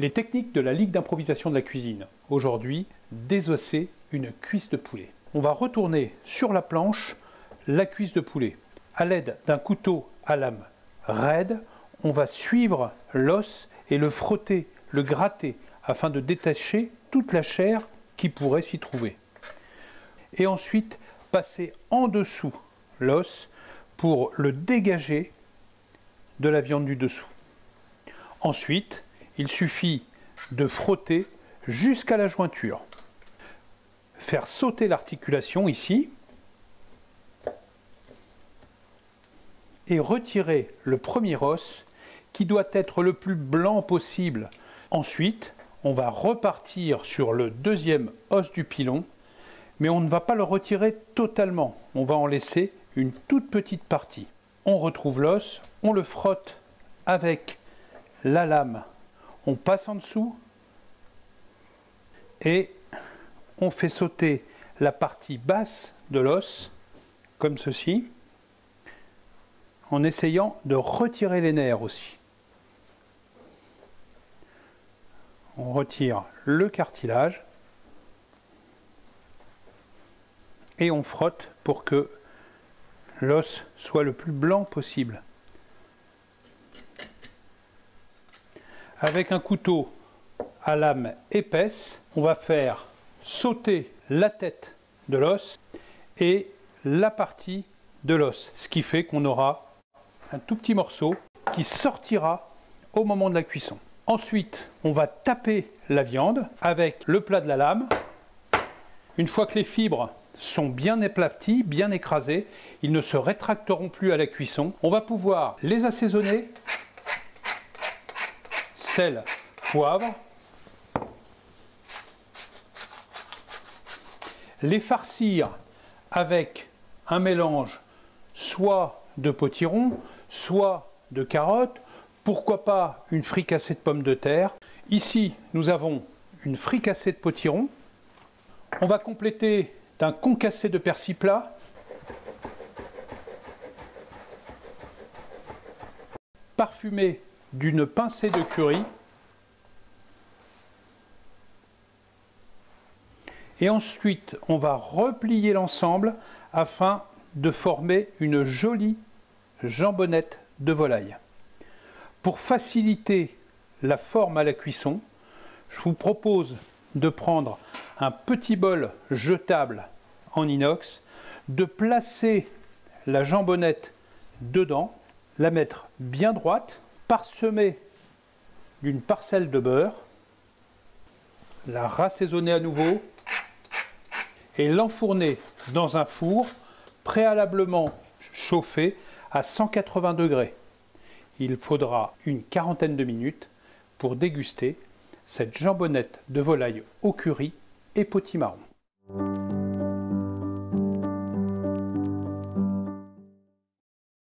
Les techniques de la Ligue d'improvisation de la cuisine. Aujourd'hui, désosser une cuisse de poulet. On va retourner sur la planche la cuisse de poulet. À l'aide d'un couteau à lame raide, on va suivre l'os et le frotter, le gratter, afin de détacher toute la chair qui pourrait s'y trouver. Et ensuite, passer en dessous l'os pour le dégager de la viande du dessous. Ensuite, il suffit de frotter jusqu'à la jointure. Faire sauter l'articulation ici et retirer le premier os qui doit être le plus blanc possible. Ensuite, on va repartir sur le deuxième os du pilon, mais on ne va pas le retirer totalement. On va en laisser une toute petite partie. On retrouve l'os, on le frotte avec la lame, on passe en dessous et on fait sauter la partie basse de l'os, comme ceci, en essayant de retirer les nerfs aussi. On retire le cartilage et on frotte pour que l'os soit le plus blanc possible. Avec un couteau à lame épaisse, on va faire sauter la tête de l'os et la partie de l'os, ce qui fait qu'on aura un tout petit morceau qui sortira au moment de la cuisson. Ensuite, on va taper la viande avec le plat de la lame. Une fois que les fibres sont bien aplaties, bien écrasées, ils ne se rétracteront plus à la cuisson. On va pouvoir les assaisonner. Sel, poivre, les farcir avec un mélange soit de potiron, soit de carottes, pourquoi pas une fricassée de pommes de terre. Ici, nous avons une fricassée de potiron. On va compléter d'un concassé de persil plat, parfumé d'une pincée de curry et ensuite on va replier l'ensemble afin de former une jolie jambonnette de volaille. Pour faciliter la forme à la cuisson, je vous propose de prendre un petit bol jetable en inox, de placer la jambonnette dedans, la mettre bien droite, parsemée d'une parcelle de beurre, la rassaisonner à nouveau et l'enfourner dans un four préalablement chauffé à 180 degrés. Il faudra une quarantaine de minutes pour déguster cette jambonnette de volaille au curry et potimarron.